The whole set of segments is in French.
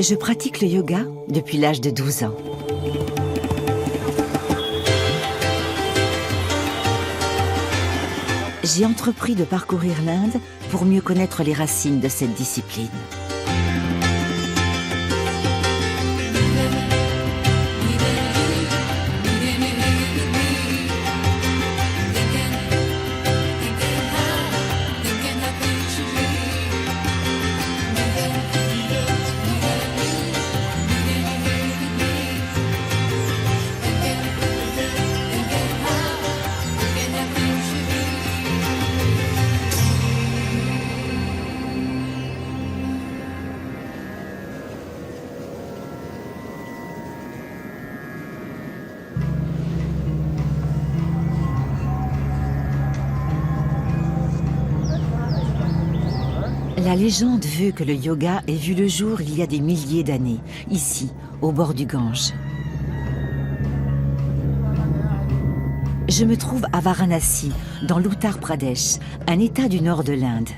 Je pratique le yoga depuis l'âge de 12 ans. J'ai entrepris de parcourir l'Inde pour mieux connaître les racines de cette discipline. La légende veut que le yoga ait vu le jour il y a des milliers d'années, ici, au bord du Gange. Je me trouve à Varanasi, dans l'Uttar Pradesh, un état du nord de l'Inde.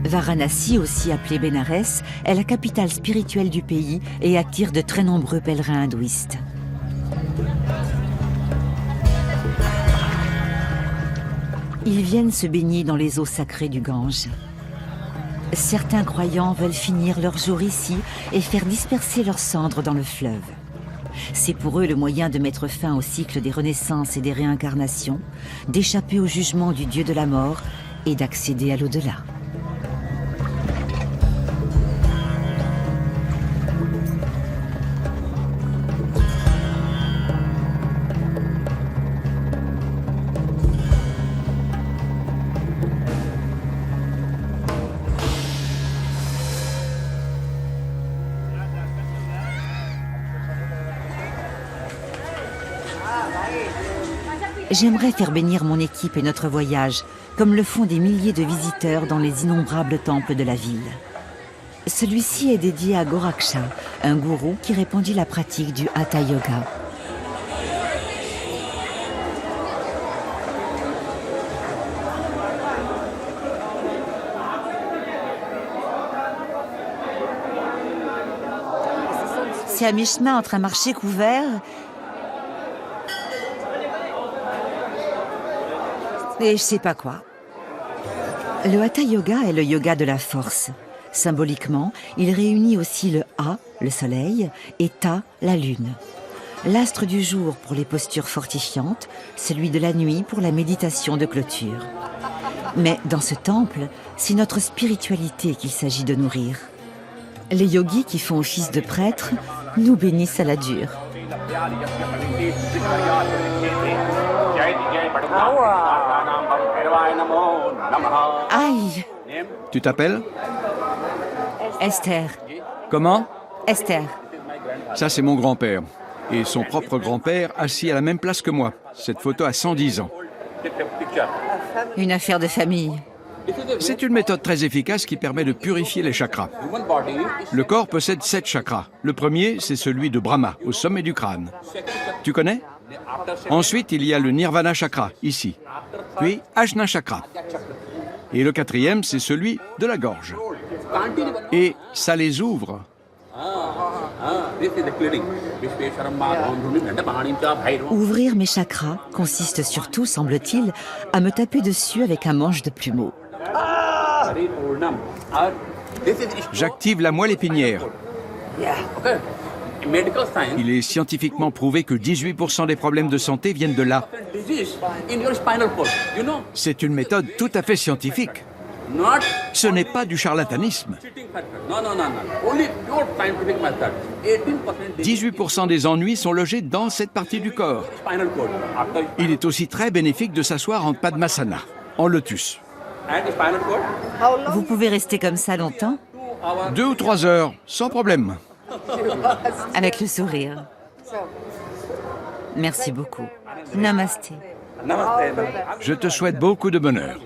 Varanasi, aussi appelée Bénarès, est la capitale spirituelle du pays et attire de très nombreux pèlerins hindouistes. Ils viennent se baigner dans les eaux sacrées du Gange. Certains croyants veulent finir leur jour ici et faire disperser leurs cendres dans le fleuve. C'est pour eux le moyen de mettre fin au cycle des renaissances et des réincarnations, d'échapper au jugement du dieu de la mort et d'accéder à l'au-delà. J'aimerais faire bénir mon équipe et notre voyage, comme le font des milliers de visiteurs dans les innombrables temples de la ville. Celui-ci est dédié à Goraksha, un gourou qui répandit la pratique du Hatha Yoga. C'est à mi-chemin entre un marché couvert et je sais pas quoi. Le Hatha Yoga est le yoga de la force. Symboliquement, il réunit aussi le Ha, le soleil, et Ta, la lune. L'astre du jour pour les postures fortifiantes, celui de la nuit pour la méditation de clôture. Mais dans ce temple, c'est notre spiritualité qu'il s'agit de nourrir. Les yogis qui font office de prêtres nous bénissent à la dure. Aïe! Tu t'appelles? Esther. Comment? Esther. Ça, c'est mon grand-père. Et son propre grand-père, assis à la même place que moi. Cette photo a 110 ans. Une affaire de famille. C'est une méthode très efficace qui permet de purifier les chakras. Le corps possède 7 chakras. Le premier, c'est celui de Brahma, au sommet du crâne. Tu connais? Ensuite, il y a le Nirvana chakra, ici. Puis, Ajna chakra. Et le quatrième, c'est celui de la gorge. Et ça les ouvre. Ouvrir mes chakras consiste surtout, semble-t-il, à me taper dessus avec un manche de plumeau. J'active la moelle épinière. Il est scientifiquement prouvé que 18% des problèmes de santé viennent de là. C'est une méthode tout à fait scientifique. Ce n'est pas du charlatanisme. 18% des ennuis sont logés dans cette partie du corps. Il est aussi très bénéfique de s'asseoir en Padmasana, en lotus. Vous pouvez rester comme ça longtemps? 2 ou 3 heures, sans problème. Avec le sourire. Merci beaucoup. Namasté. Je te souhaite beaucoup de bonheur.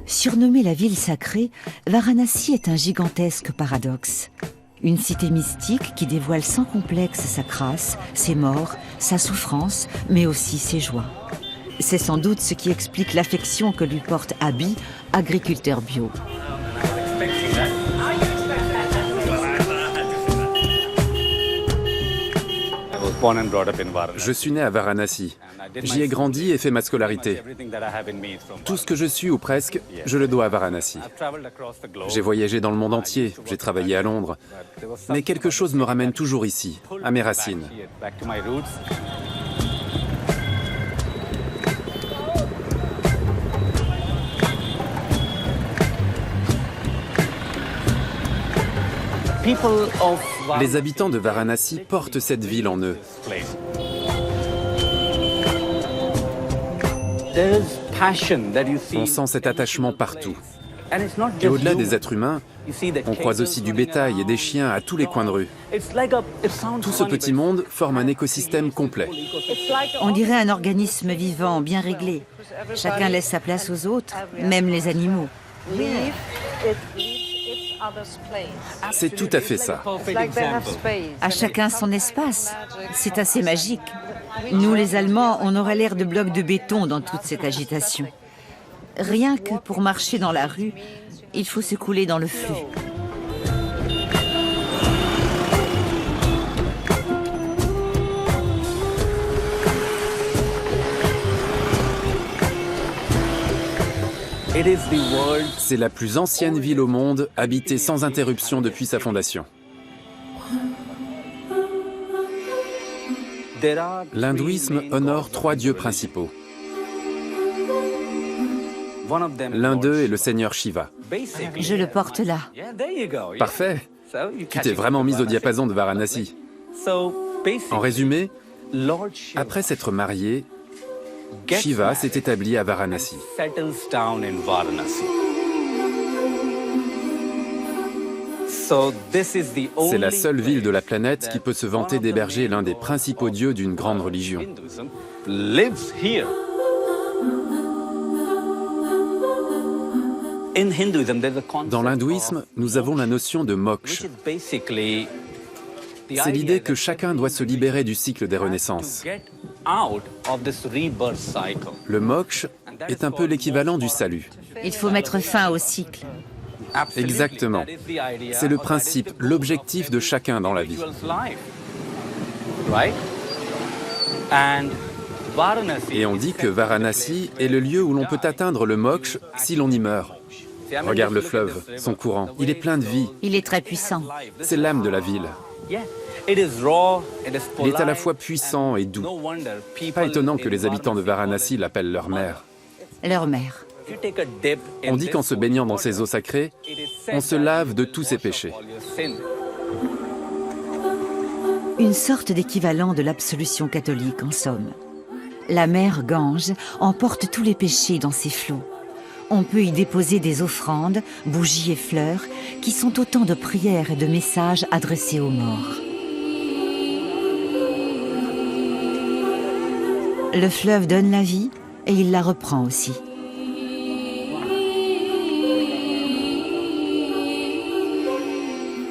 Surnommée la ville sacrée, Varanasi est un gigantesque paradoxe. Une cité mystique qui dévoile sans complexe sa crasse, ses morts, sa souffrance, mais aussi ses joies. C'est sans doute ce qui explique l'affection que lui porte Abi, agriculteur bio. Je suis né à Varanasi. J'y ai grandi et fait ma scolarité. Tout ce que je suis, ou presque, je le dois à Varanasi. J'ai voyagé dans le monde entier, j'ai travaillé à Londres. Mais quelque chose me ramène toujours ici, à mes racines. Les habitants de Varanasi portent cette ville en eux. On sent cet attachement partout. Et au-delà des êtres humains, on croise aussi du bétail et des chiens à tous les coins de rue. Tout ce petit monde forme un écosystème complet. On dirait un organisme vivant, bien réglé. Chacun laisse sa place aux autres, même les animaux. C'est tout à fait ça. À chacun son espace. C'est assez magique. Nous, les Allemands, on aurait l'air de blocs de béton dans toute cette agitation. Rien que pour marcher dans la rue, il faut se couler dans le flux. C'est la plus ancienne ville au monde, habitée sans interruption depuis sa fondation. L'hindouisme honore 3 dieux principaux. L'un d'eux est le seigneur Shiva. Je le porte là. Parfait. Tu t'es vraiment mise au diapason de Varanasi. En résumé, après s'être marié, Shiva s'est établi à Varanasi. C'est la seule ville de la planète qui peut se vanter d'héberger l'un des principaux dieux d'une grande religion. Dans l'hindouisme, nous avons la notion de moksha. C'est l'idée que chacun doit se libérer du cycle des renaissances. Le moksha est un peu l'équivalent du salut. Il faut mettre fin au cycle. Exactement. C'est le principe, l'objectif de chacun dans la vie. Et on dit que Varanasi est le lieu où l'on peut atteindre le moksha si l'on y meurt. Regarde le fleuve, son courant, il est plein de vie. Il est très puissant. C'est l'âme de la ville. Il est à la fois puissant et doux. Pas étonnant que les habitants de Varanasi l'appellent leur mère. Leur mère. On dit qu'en se baignant dans ces eaux sacrées, on se lave de tous ses péchés. Une sorte d'équivalent de l'absolution catholique, en somme. La mer Gange emporte tous les péchés dans ses flots. On peut y déposer des offrandes, bougies et fleurs, qui sont autant de prières et de messages adressés aux morts. Le fleuve donne la vie et il la reprend aussi.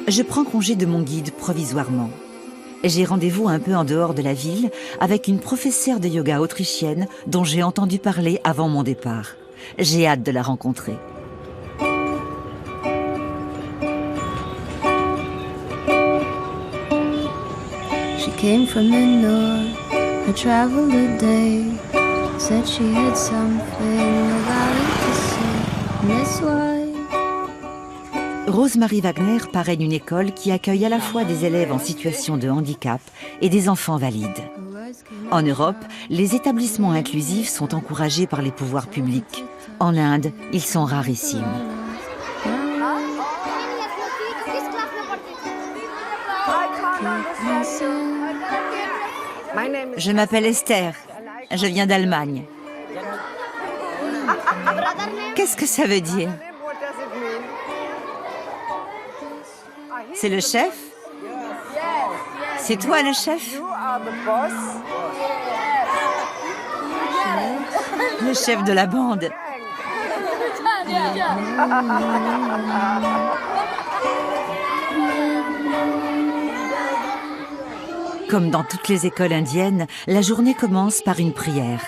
Je prends congé de mon guide provisoirement. J'ai rendez-vous un peu en dehors de la ville avec une professeure de yoga autrichienne dont j'ai entendu parler avant mon départ. J'ai hâte de la rencontrer. She came from the north, I traveled a day. Said she had something about it to say, and that's why. Rose-Marie Wagner parraine une école qui accueille à la fois des élèves en situation de handicap et des enfants valides. En Europe, les établissements inclusifs sont encouragés par les pouvoirs publics. En Inde, ils sont rarissimes. Je m'appelle Esther. Je viens d'Allemagne. Qu'est-ce que ça veut dire? C'est le chef? C'est toi le chef? Le chef de la bande. Comme dans toutes les écoles indiennes, la journée commence par une prière.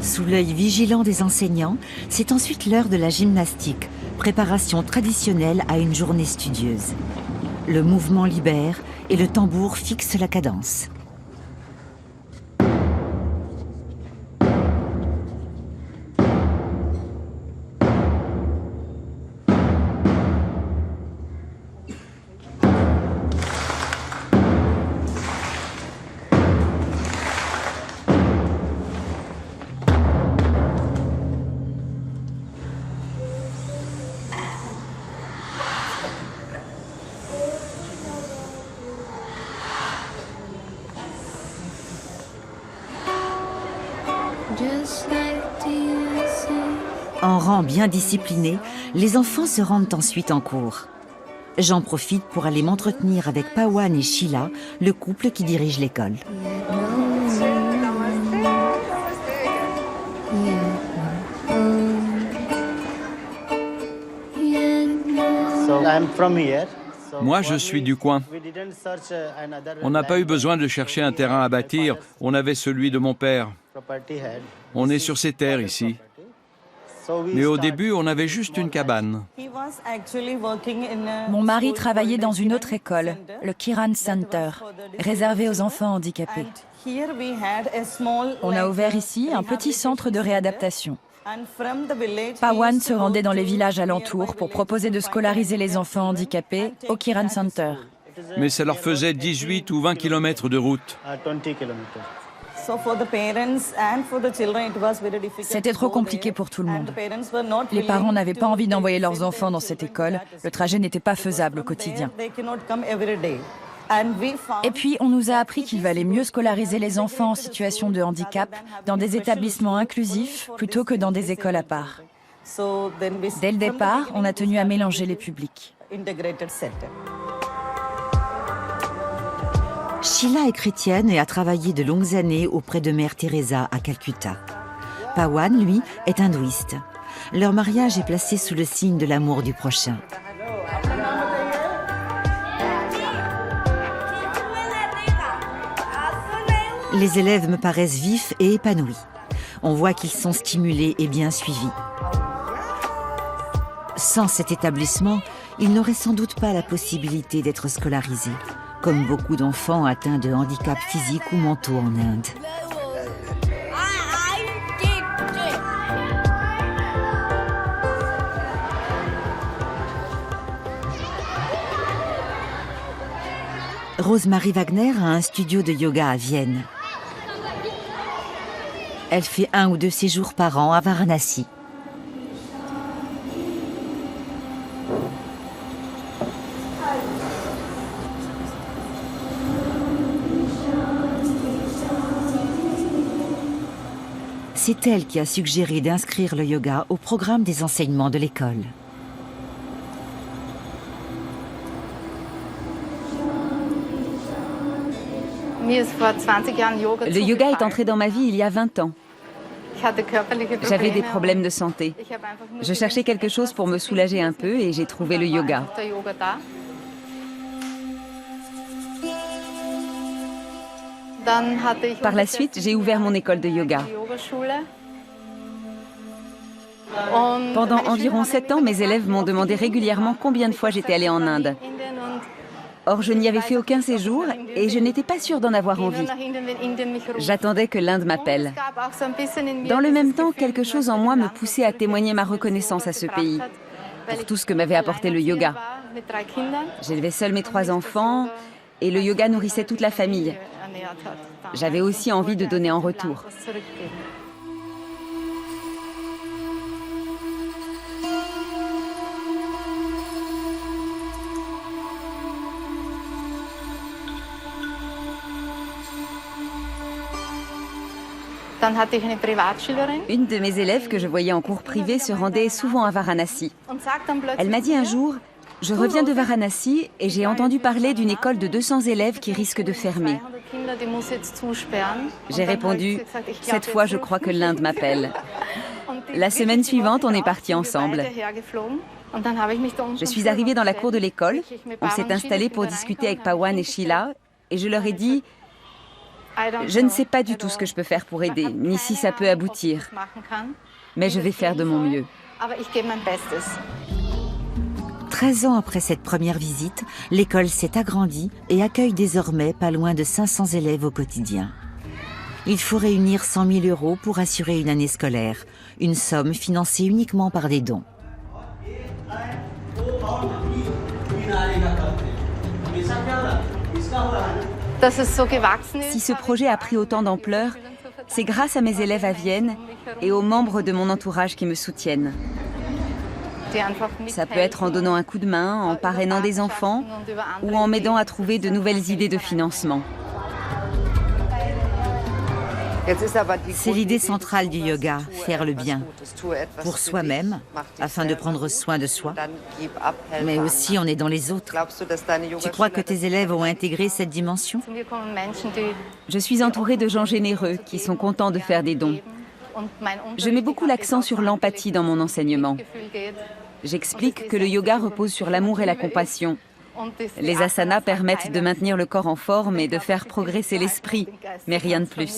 Sous l'œil vigilant des enseignants, c'est ensuite l'heure de la gymnastique, préparation traditionnelle à une journée studieuse. Le mouvement libère et le tambour fixe la cadence. En rang bien discipliné, les enfants se rendent ensuite en cours. J'en profite pour aller m'entretenir avec Pawan et Sheila, le couple qui dirige l'école. Moi, je suis du coin. On n'a pas eu besoin de chercher un terrain à bâtir, on avait celui de mon père. On est sur ces terres ici. Mais au début, on avait juste une cabane. Mon mari travaillait dans une autre école, le Kiran Center, réservé aux enfants handicapés. On a ouvert ici un petit centre de réadaptation. Pawan se rendait dans les villages alentours pour proposer de scolariser les enfants handicapés au Kiran Center. Mais ça leur faisait 18 ou 20 kilomètres de route. C'était trop compliqué pour tout le monde. Les parents n'avaient pas envie d'envoyer leurs enfants dans cette école. Le trajet n'était pas faisable au quotidien. Et puis, on nous a appris qu'il valait mieux scolariser les enfants en situation de handicap dans des établissements inclusifs plutôt que dans des écoles à part. Dès le départ, on a tenu à mélanger les publics. Sheila est chrétienne et a travaillé de longues années auprès de Mère Teresa à Calcutta. Pawan, lui, est hindouiste. Leur mariage est placé sous le signe de l'amour du prochain. Les élèves me paraissent vifs et épanouis. On voit qu'ils sont stimulés et bien suivis. Sans cet établissement, ils n'auraient sans doute pas la possibilité d'être scolarisés, comme beaucoup d'enfants atteints de handicap physiques ou mentaux en Inde. Rosemarie Wagner a un studio de yoga à Vienne. Elle fait 1 ou 2 séjours par an à Varanasi. C'est elle qui a suggéré d'inscrire le yoga au programme des enseignements de l'école. Le yoga est entré dans ma vie il y a 20 ans. J'avais des problèmes de santé. Je cherchais quelque chose pour me soulager un peu et j'ai trouvé le yoga. Par la suite, j'ai ouvert mon école de yoga. Pendant environ 7 ans, mes élèves m'ont demandé régulièrement combien de fois j'étais allée en Inde. Or, je n'y avais fait aucun séjour et je n'étais pas sûre d'en avoir envie. J'attendais que l'Inde m'appelle. Dans le même temps, quelque chose en moi me poussait à témoigner ma reconnaissance à ce pays, pour tout ce que m'avait apporté le yoga. J'élevais seule mes 3 enfants et le yoga nourrissait toute la famille. J'avais aussi envie de donner en retour. Une de mes élèves que je voyais en cours privé se rendait souvent à Varanasi. Elle m'a dit un jour, Je reviens de Varanasi et j'ai entendu parler d'une école de 200 élèves qui risque de fermer. J'ai répondu, cette fois je crois que l'Inde m'appelle. La semaine suivante, on est partis ensemble. Je suis arrivée dans la cour de l'école, on s'est installé pour discuter avec Pawan et Sheila et je leur ai dit, je ne sais pas du tout ce que je peux faire pour aider, ni si ça peut aboutir, mais je vais faire de mon mieux. 13 ans après cette première visite, l'école s'est agrandie et accueille désormais pas loin de 500 élèves au quotidien. Il faut réunir 100 000 € pour assurer une année scolaire, une somme financée uniquement par des dons. Si ce projet a pris autant d'ampleur, c'est grâce à mes élèves à Vienne et aux membres de mon entourage qui me soutiennent. Ça peut être en donnant un coup de main, en parrainant des enfants ou en m'aidant à trouver de nouvelles idées de financement. C'est l'idée centrale du yoga, faire le bien, pour soi-même, afin de prendre soin de soi, mais aussi en aidant les autres. Tu crois que tes élèves ont intégré cette dimension? Je suis entourée de gens généreux qui sont contents de faire des dons. Je mets beaucoup l'accent sur l'empathie dans mon enseignement. J'explique que le yoga repose sur l'amour et la compassion. Les asanas permettent de maintenir le corps en forme et de faire progresser l'esprit, mais rien de plus.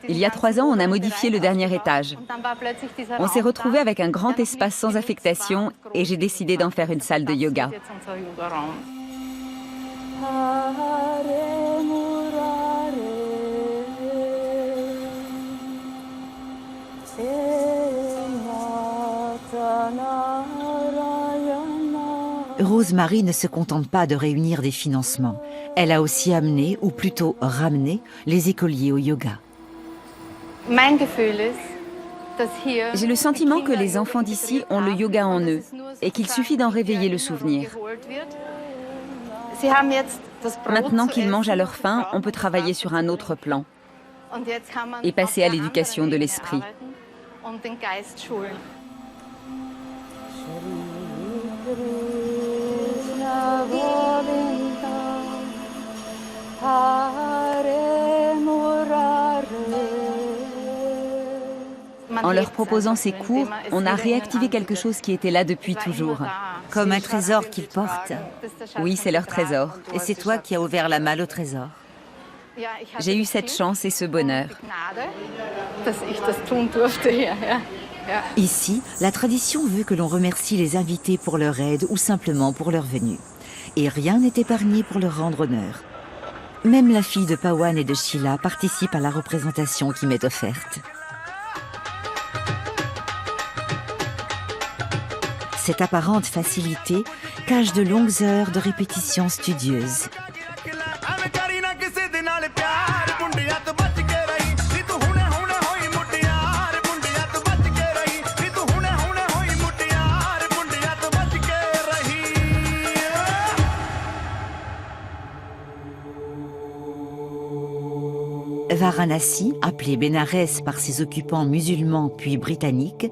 Il y a 3 ans, on a modifié le dernier étage. On s'est retrouvé avec un grand espace sans affectation et j'ai décidé d'en faire une salle de yoga. Rose-Marie ne se contente pas de réunir des financements. Elle a aussi amené, ou plutôt ramené, les écoliers au yoga. J'ai le sentiment que les enfants d'ici ont le yoga en eux et qu'il suffit d'en réveiller le souvenir. Maintenant qu'ils mangent à leur faim, on peut travailler sur un autre plan et passer à l'éducation de l'esprit. En leur proposant ces cours, on a réactivé quelque chose qui était là depuis toujours. Comme un trésor qu'ils portent. Oui, c'est leur trésor. Et c'est toi qui as ouvert la malle au trésor. J'ai eu cette chance et ce bonheur. Ici, la tradition veut que l'on remercie les invités pour leur aide ou simplement pour leur venue. Et rien n'est épargné pour leur rendre honneur. Même la fille de Pawan et de Sheila participe à la représentation qui m'est offerte. Cette apparente facilité cache de longues heures de répétitions studieuses. Varanasi, appelé Bénarès par ses occupants musulmans puis britanniques,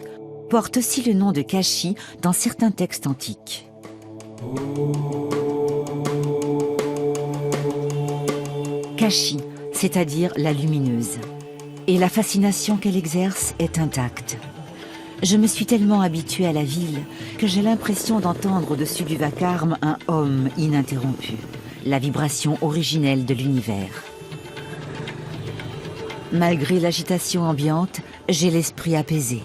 porte aussi le nom de Kashi dans certains textes antiques. Kashi, c'est-à-dire la lumineuse. Et la fascination qu'elle exerce est intacte. Je me suis tellement habituée à la ville que j'ai l'impression d'entendre au-dessus du vacarme un hum ininterrompu, la vibration originelle de l'univers. Malgré l'agitation ambiante, j'ai l'esprit apaisé.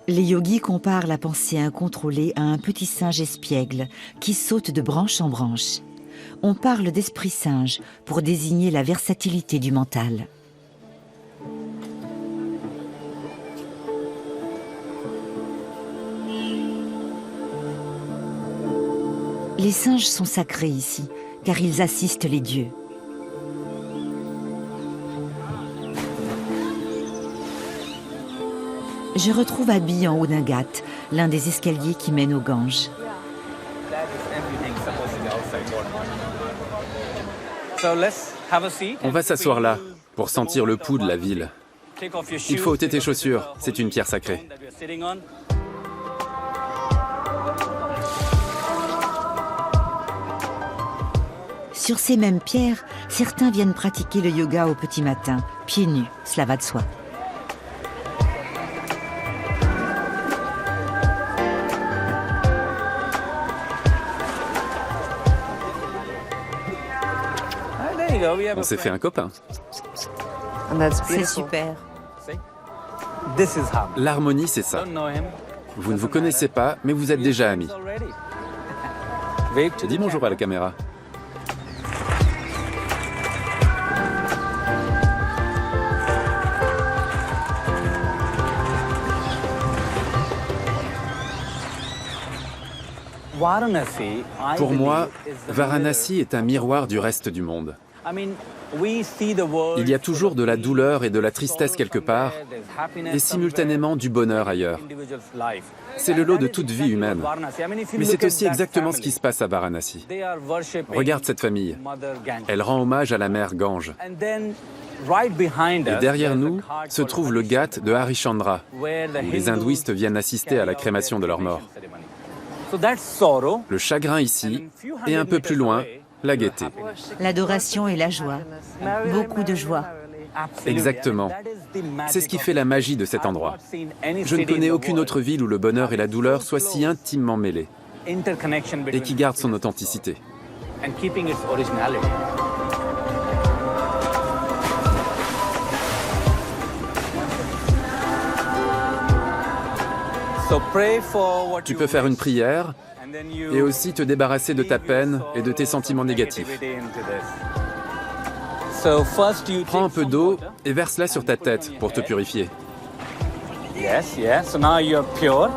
Les yogis comparent la pensée incontrôlée à un petit singe espiègle qui saute de branche en branche. On parle d'esprit singe pour désigner la versatilité du mental. Les singes sont sacrés ici, car ils assistent les dieux. Je retrouve Abhi en haut d'un ghat, l'un des escaliers qui mènent aux Ganges. On va s'asseoir là, pour sentir le pouls de la ville. Il faut ôter tes chaussures, c'est une pierre sacrée. Sur ces mêmes pierres, certains viennent pratiquer le yoga au petit matin, pieds nus, cela va de soi. On s'est fait un copain. C'est super. L'harmonie, c'est ça. Vous ne vous connaissez pas, mais vous êtes déjà amis. Dis bonjour à la caméra. Pour moi, Varanasi est un miroir du reste du monde. Il y a toujours de la douleur et de la tristesse quelque part, et simultanément du bonheur ailleurs. C'est le lot de toute vie humaine. Mais c'est aussi exactement ce qui se passe à Varanasi. Regarde cette famille. Elle rend hommage à la mère Gange. Et derrière nous se trouve le ghat de Harishchandra, où les hindouistes viennent assister à la crémation de leurs morts. Le chagrin ici, et un peu plus loin, la gaieté. L'adoration et la joie. Beaucoup de joie. Exactement. C'est ce qui fait la magie de cet endroit. Je ne connais aucune autre ville où le bonheur et la douleur soient si intimement mêlés et qui garde son authenticité. Tu peux faire une prière et aussi te débarrasser de ta peine et de tes sentiments négatifs. Prends un peu d'eau et verse-la sur ta tête pour te purifier. So now you're pure.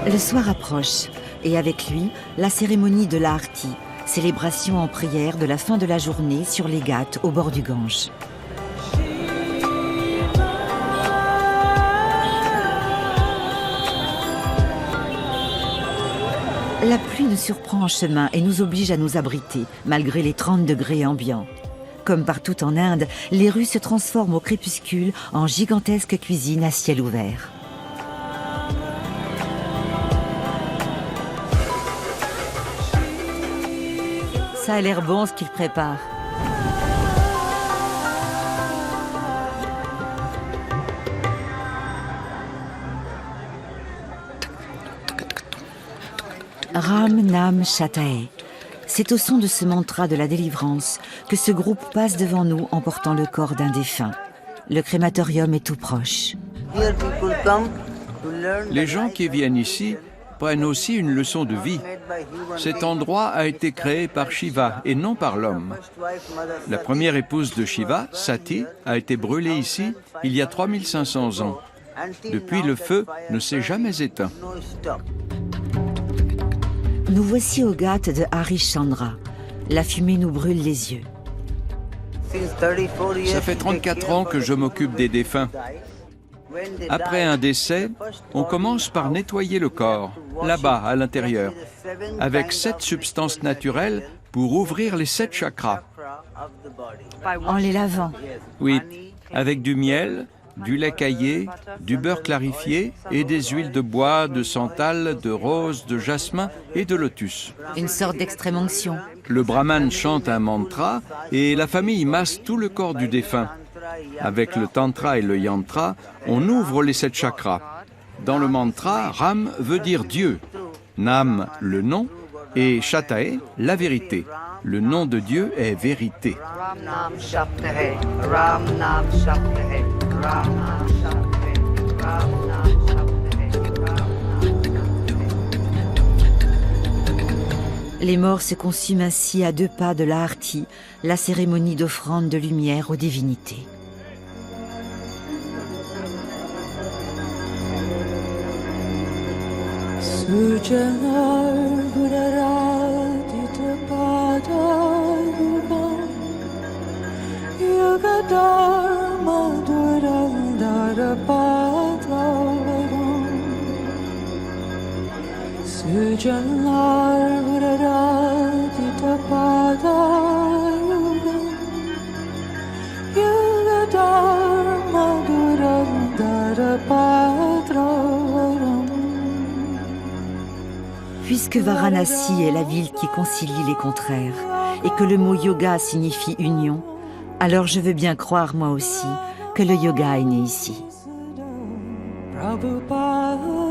Le soir approche, et avec lui, la cérémonie de l'Aarti, célébration en prière de la fin de la journée sur les ghats au bord du Gange. La pluie nous surprend en chemin et nous oblige à nous abriter, malgré les 30 degrés ambiants. Comme partout en Inde, les rues se transforment au crépuscule en gigantesques cuisines à ciel ouvert. Ça a l'air bon ce qu'il prépare. Ram Nam Shatae. C'est au son de ce mantra de la délivrance que ce groupe passe devant nous en portant le corps d'un défunt. Le crématorium est tout proche. Les gens qui viennent ici prennent aussi une leçon de vie. Cet endroit a été créé par Shiva et non par l'homme. La première épouse de Shiva, Sati, a été brûlée ici il y a 3500 ans. Depuis, le feu ne s'est jamais éteint. Nous voici au ghat de Harishchandra. La fumée nous brûle les yeux. Ça fait 34 ans que je m'occupe des défunts. Après un décès, on commence par nettoyer le corps, là-bas, à l'intérieur, avec 7 substances naturelles pour ouvrir les 7 chakras. En les lavant. Oui, avec du miel, du lait caillé, du beurre clarifié et des huiles de bois, de santal, de rose, de jasmin et de lotus. Une sorte d'extrême onction. Le brahman chante un mantra et la famille masse tout le corps du défunt. Avec le tantra et le yantra, on ouvre les 7 chakras. Dans le mantra, Ram veut dire Dieu, Nam, le nom, et Shatae, la vérité. Le nom de Dieu est vérité. Les morts se consument ainsi à 2 pas de l'Aarti, la cérémonie d'offrande de lumière aux divinités. Puisque Varanasi est la ville qui concilie les contraires et que le mot yoga signifie union, alors je veux bien croire moi aussi que le yoga est né ici. Prabhupada